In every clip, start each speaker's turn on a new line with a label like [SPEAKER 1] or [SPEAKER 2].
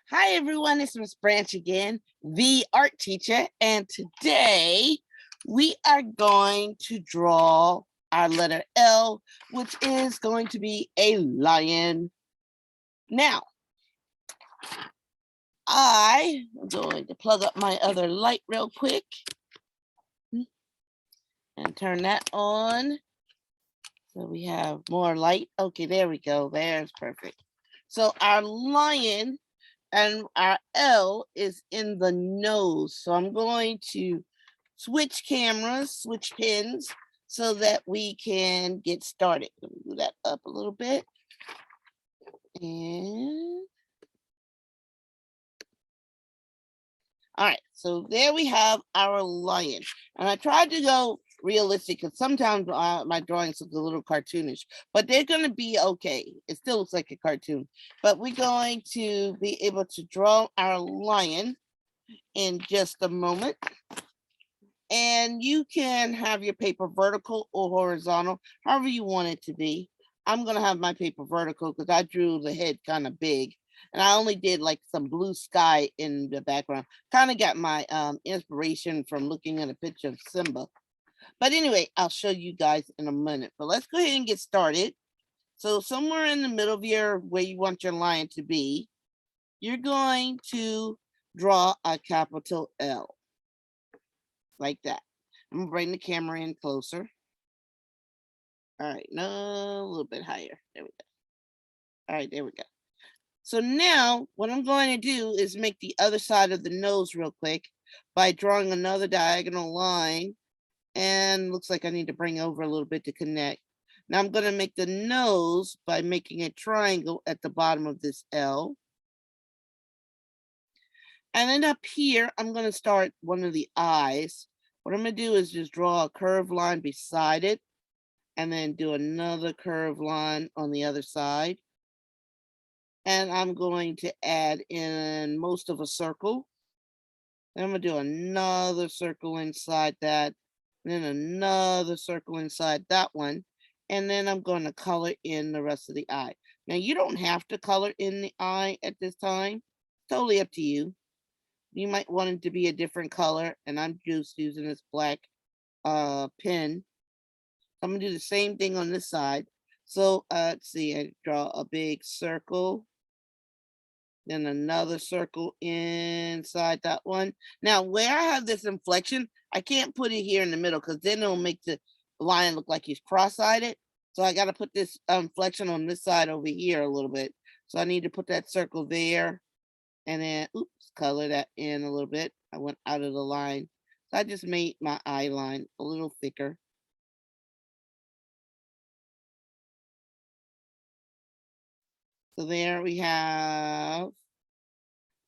[SPEAKER 1] Hi everyone, it's Miss Branch again, the art teacher, and today we are going to draw our letter L, which is going to be a lion. Now, I am going to plug up my other light real quick and turn that on. So we have more light. Okay, there we go. There's perfect. So our lion and our L is in the nose. So I'm going to switch cameras, switch pins so that we can get started. Let me move that up a little bit. And all right, so there we have our lion. And I tried to go realistic because sometimes my drawings look a little cartoonish, but they're going to be okay. It still looks like a cartoon, but we're going to be able to draw our lion in just a moment. And you can have your paper vertical or horizontal, however you want it to be. I'm going to have my paper vertical because I drew the head kind of big. And I only did like some blue sky in the background. Kind of got my inspiration from looking at a picture of Simba. But anyway, I'll show you guys in a minute. But let's go ahead and get started. So somewhere in the middle of your where you want your lion to be, you're going to draw a capital L like that. I'm gonna bring the camera in closer. All right, no, a little bit higher. There we go. All right, there we go. So now what I'm going to do is make the other side of the nose real quick by drawing another diagonal line. And looks like I need to bring over a little bit to connect. Now I'm going to make the nose by making a triangle at the bottom of this L. And then up here, I'm going to start one of the eyes. What I'm going to do is just draw a curved line beside it and then do another curved line on the other side. And I'm going to add in most of a circle. Then I'm going to do another circle inside that, and then another circle inside that one. And then I'm going to color in the rest of the eye. Now, you don't have to color in the eye at this time. Totally up to you. You might want it to be a different color, and I'm just using this black pen. I'm going to do the same thing on this side. So let's see, I draw a big circle, then another circle inside that one. Now, where I have this inflection, I can't put it here in the middle because then it'll make the line look like he's cross-eyed. So I got to put this inflection on this side over here a little bit. So I need to put that circle there and then, oops, color that in a little bit. I went out of the line. So I just made my eye line a little thicker. So there we have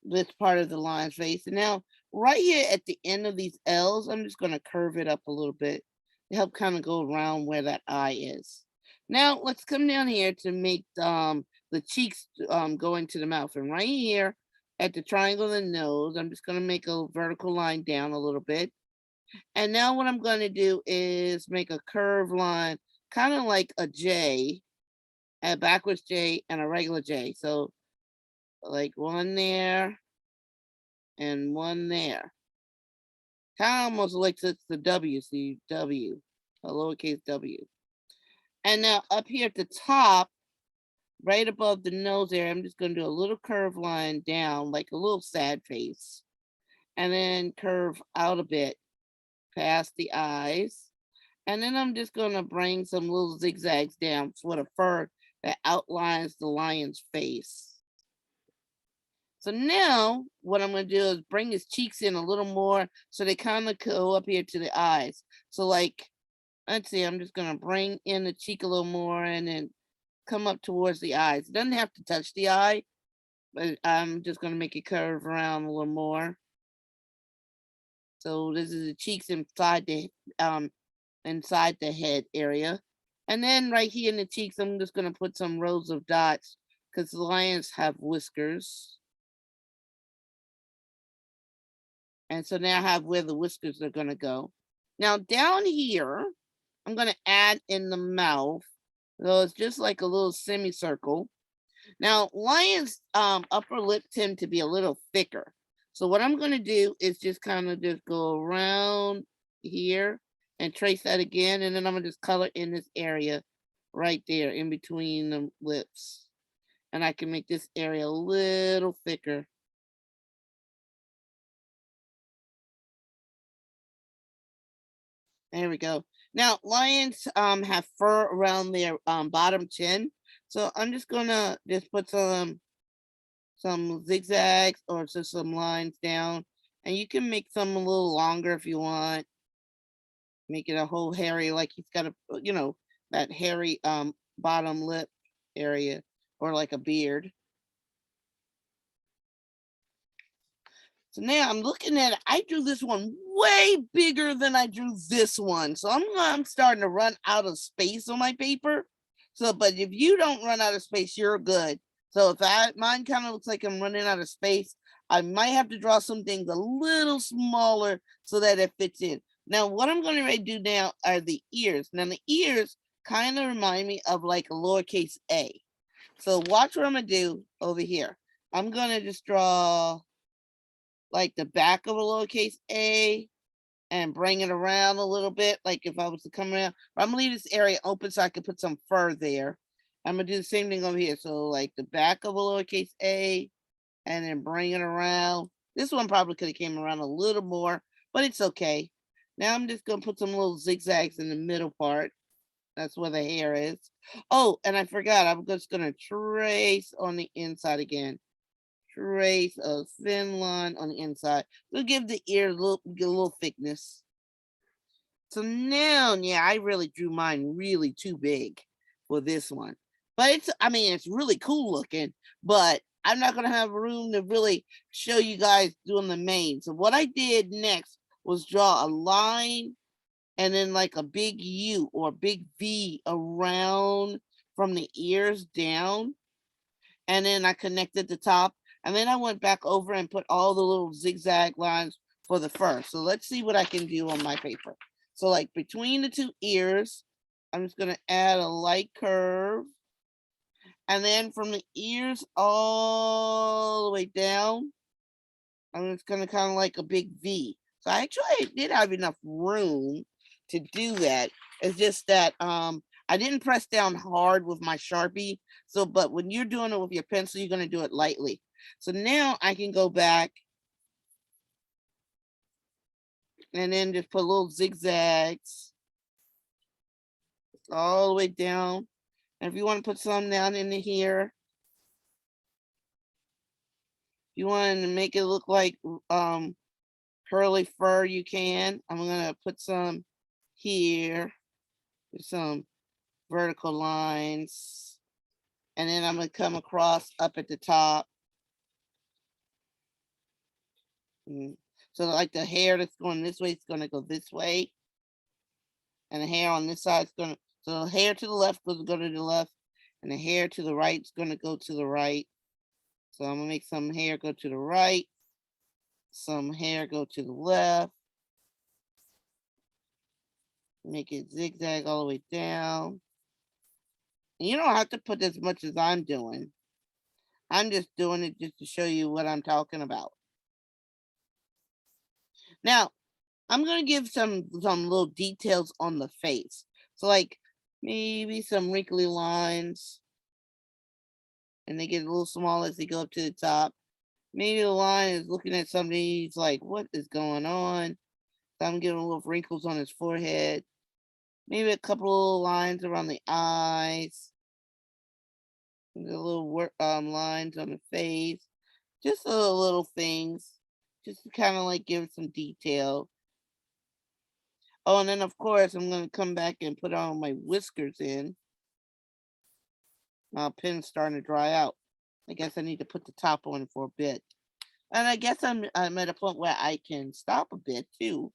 [SPEAKER 1] this part of the line's face. And now right here at the end of these L's, I'm just going to curve it up a little bit to help kind of go around where that eye is. Now let's come down here to make the cheeks go into the mouth. And right here at the triangle of the nose, I'm just going to make a vertical line down a little bit. And now what I'm going to do is make a curved line, kind of like a J, a backwards J and a regular J. So like one there and one there. Kind of almost like it's the W, see W, a lowercase w. And now up here at the top, right above the nose area, I'm just going to do a little curved line down, like a little sad face. And then curve out a bit past the eyes. And then I'm just going to bring some little zigzags down for the fur that outlines the lion's face. So now what I'm going to do is bring his cheeks in a little more so they kind of go up here to the eyes. So like, let's see, I'm just going to bring in the cheek a little more and then come up towards the eyes. It doesn't have to touch the eye, but I'm just going to make it curve around a little more. So this is the cheeks inside the head area. And then right here in the cheeks, I'm just going to put some rows of dots because the lions have whiskers. And so now I have where the whiskers are going to go. Now down here, I'm going to add in the mouth. So it's just like a little semicircle. Now, lions' upper lip tend to be a little thicker. So what I'm going to do is just kind of just go around here and trace that again. And then I'm going to just color in this area right there in between the lips. And I can make this area a little thicker. There we go. Now, lions have fur around their bottom chin. So I'm just gonna just put some zigzags or just some lines down. And you can make some a little longer if you want. Make it a whole hairy, like he's got a that hairy bottom lip area or like a beard. So now I'm looking at it. I drew this one way bigger than I drew this one. So I'm starting to run out of space on my paper. So, but if you don't run out of space, you're good. So if mine kind of looks like I'm running out of space, I might have to draw some things a little smaller so that it fits in. Now, what I'm going to do now are the ears. Now, the ears kind of remind me of like a lowercase a. So watch what I'm going to do over here. I'm going to just draw like the back of a lowercase a and bring it around a little bit. Like if I was to come around, I'm gonna leave this area open so I can put some fur there. I'm gonna do the same thing over here. So like the back of a lowercase a and then bring it around. This one probably could have came around a little more, but it's okay. Now I'm just gonna put some little zigzags in the middle part. That's where the hair is. Oh, and I forgot, I'm just gonna trace on the inside again. Trace a thin line on the inside. We'll give the ear a little thickness. So now, yeah, I really drew mine really too big for this one. But I mean, it's really cool looking, but I'm not going to have room to really show you guys doing the mane. So what I did next was draw a line and then like a big U or big V around from the ears down. And then I connected the top. And then I went back over and put all the little zigzag lines for the fur. So let's see what I can do on my paper. So like between the two ears, I'm just going to add a light curve. And then from the ears all the way down, I'm just going to kind of like a big V. So I actually did have enough room to do that. It's just that I didn't press down hard with my Sharpie. So, but when you're doing it with your pencil, you're going to do it lightly. So now I can go back and then just put little zigzags all the way down. And if you want to put some down into here, if you want to make it look like curly fur, you can. I'm going to put some here with some vertical lines. And then I'm going to come across up at the top. So like the hair that's going this way is going to go this way. And the hair on this side is going to, so the hair to the left goes go to the left. And the hair to the right is going to go to the right. So I'm going to make some hair go to the right. Some hair go to the left. Make it zigzag all the way down. And you don't have to put as much as I'm doing. I'm just doing it just to show you what I'm talking about. Now, I'm going to give some little details on the face. So like maybe some wrinkly lines. And they get a little small as they go up to the top. Maybe the line is looking at somebody, he's like, what is going on? So I'm giving little wrinkles on his forehead. Maybe a couple of lines around the eyes. The little lines on the face. Just little things. Just to kind of like give it some detail. Oh, and then of course I'm going to come back and put all my whiskers in. My pen's starting to dry out. I guess I need to put the top on for a bit. And I guess I'm at a point where I can stop a bit too.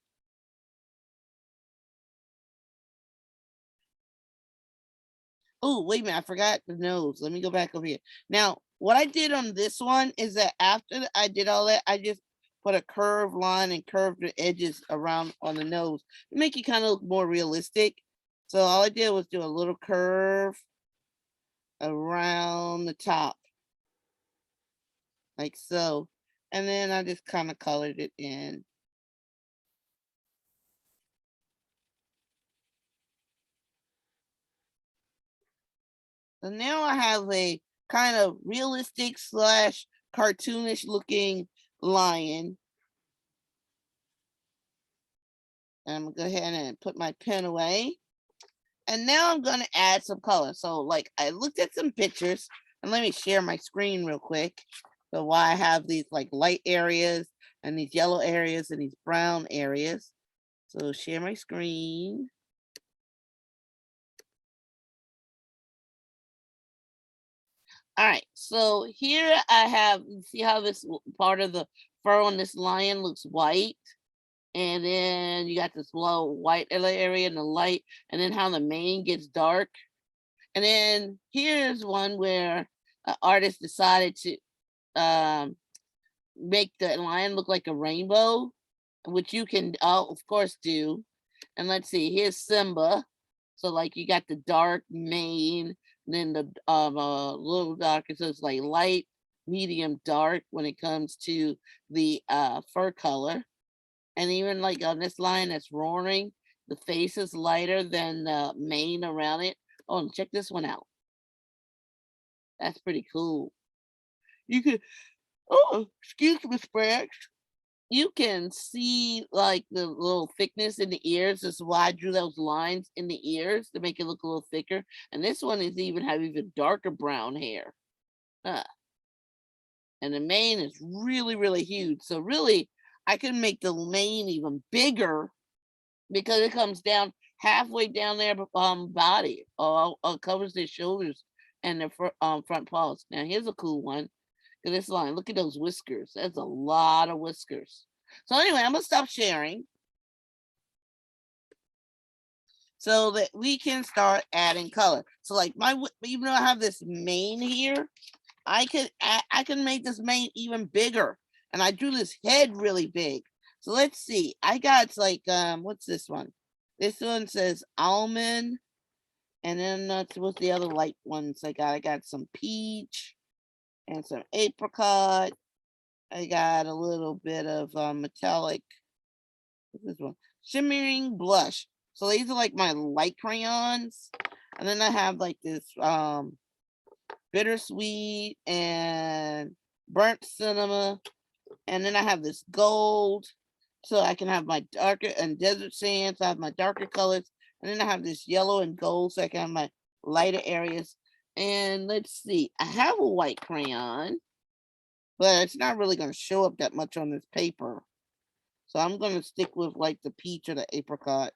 [SPEAKER 1] Oh, wait a minute, I forgot the nose. Let me go back over here. Now, what I did on this one is that after I did all that, I just put a curved line and curved the edges around on the nose to make it kind of look more realistic. So all I did was do a little curve around the top. like so. And then I just kind of colored it in. So now I have a kind of realistic slash cartoonish looking lion. And I'm gonna go ahead and put my pen away. And now I'm gonna add some color. So like I looked at some pictures and let me share my screen real quick. So why I have these like light areas and these yellow areas and these brown areas. So share my screen. All right, so here I have, see how this part of the fur on this lion looks white? And then you got this low white area in the light, and then how the mane gets dark. And then here's one where an artist decided to um, make the lion look like a rainbow, which you can, of course, do. And let's see, here's Simba. So like you got the dark mane, and then the little darker, so it's like light, medium, dark when it comes to the fur color. And even like on this line that's roaring, the face is lighter than the mane around it. Oh, and check this one out. That's pretty cool. You can, oh, excuse me, Sprax. You can see like the little thickness in the ears. This is why I drew those lines in the ears to make it look a little thicker. And this one is even have even darker brown hair. Huh. And the mane is really, really huge. So really, I can make the mane even bigger because it comes down halfway down their body, or covers their shoulders and their front paws. Now here's a cool one. This line, look at those whiskers. That's a lot of whiskers. So anyway, I'm gonna stop sharing so that we can start adding color. So like even though I have this mane here, I can make this mane even bigger. And I drew this head really big. So let's see. I got like what's this one? This one says almond. And then that's what's the other light ones I got? I got some peach and some apricot. I got a little bit of metallic. What's this one? Shimmering blush. So these are like my light crayons. And then I have like this bittersweet and burnt cinnamon. And then I have this gold. So I can have my darker and desert sands. I have my darker colors. And then I have this yellow and gold. So I can have my lighter areas. And let's see. I have a white crayon, but it's not really going to show up that much on this paper. So I'm going to stick with like the peach or the apricot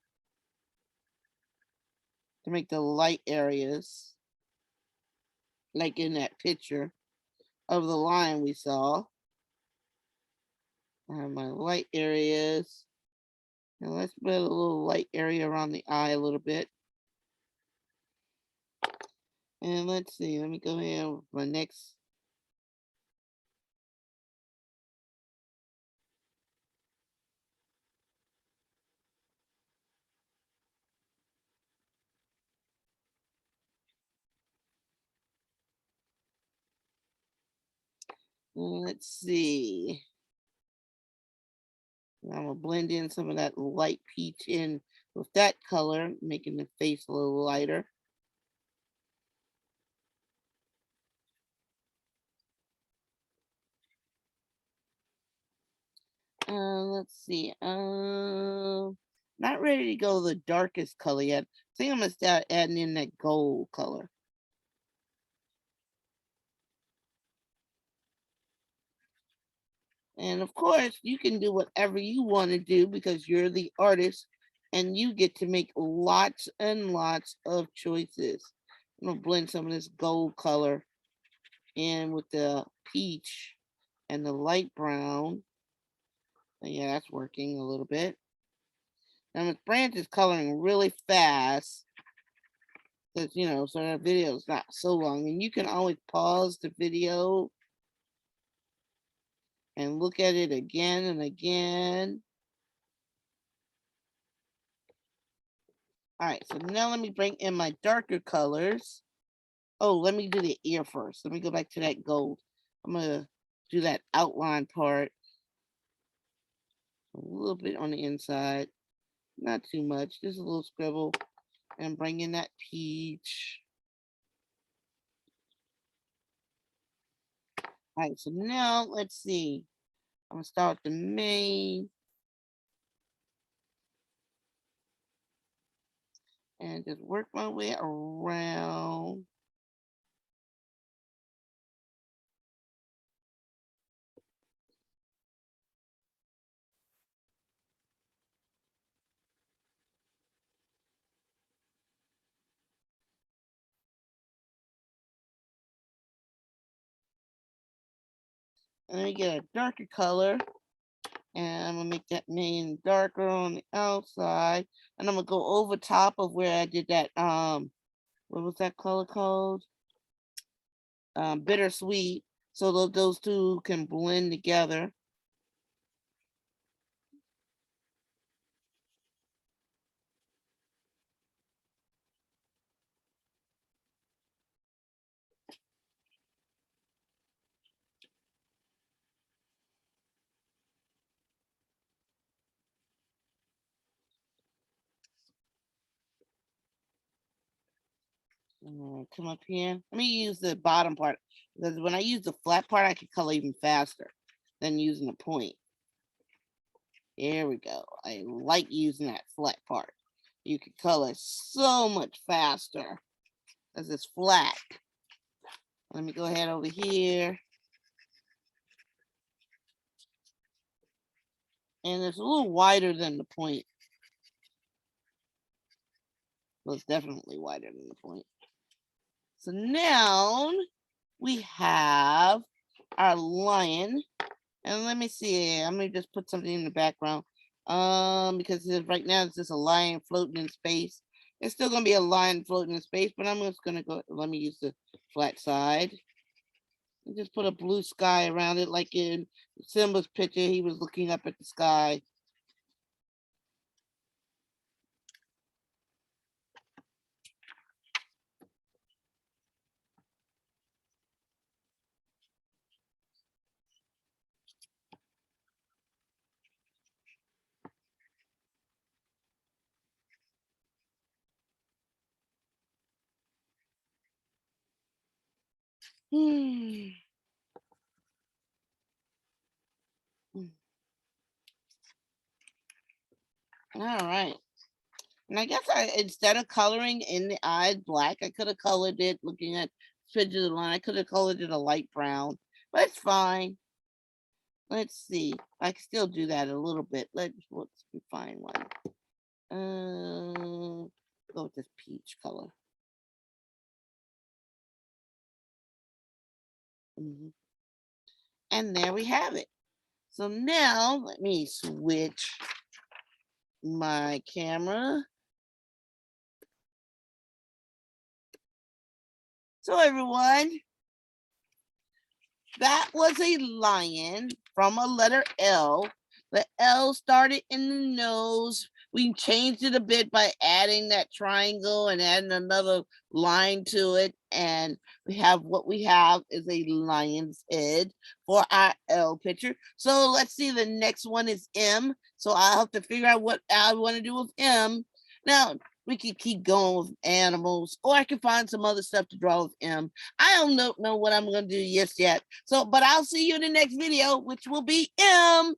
[SPEAKER 1] to make the light areas, like in that picture of the line we saw. I have my light areas. And let's put a little light area around the eye a little bit. And let's see, let me go ahead with my next. Let's see. I'm gonna blend in some of that light peach in with that color, making the face a little lighter. Let's see. Not ready to go the darkest color yet. I think I'm gonna start adding in that gold color. And of course, you can do whatever you want to do because you're the artist and you get to make lots and lots of choices. I'm gonna blend some of this gold color in with the peach and the light brown. And yeah, that's working a little bit. Now Miss Branch is coloring really fast because so that video is not so long, and you can always pause the video and look at it again and again. All right, so now let me bring in my darker colors. Oh, let me do the ear first. Let me go back to that gold. I'm gonna do that outline part. A little bit on the inside. Not too much, just a little scribble. And bring in that peach. All right, so now let's see. I'm gonna start with the main. And just work my way around. And I get a darker color. And I'm gonna make that main darker on the outside. And I'm gonna go over top of where I did that, what was that color called? Bittersweet. So those two can blend together. Come up here. Let me use the bottom part because when I use the flat part, I can color even faster than using a point. There we go. I like using that flat part. You can color so much faster as it's flat. Let me go ahead over here. And it's a little wider than the point. Well, it's definitely wider than the point. So now we have our lion. And let me see. I'm gonna just put something in the background. Because right now it's just a lion floating in space. It's still gonna be a lion floating in space, but I'm just gonna go. Let me use the flat side. And just put a blue sky around it, like in Simba's picture. He was looking up at the sky. Hmm. All right. And I guess instead of coloring in the eyes black, I could have colored it looking at fidget line. I could have colored it a light brown, but it's fine. Let's see. I can still do that a little bit. Let's find one. Go with this peach color. And there we have it. So now let me switch my camera. So everyone, that was a lion from a letter L. The L started in the nose. We changed it a bit by adding that triangle and adding another line to it. And we have what we have is a lion's head for our L picture. So let's see, the next one is M. So I'll have to figure out what I want to do with M. Now, we can keep going with animals, or I can find some other stuff to draw with M. I don't know what I'm going to do just yet. So, but I'll see you in the next video, which will be M.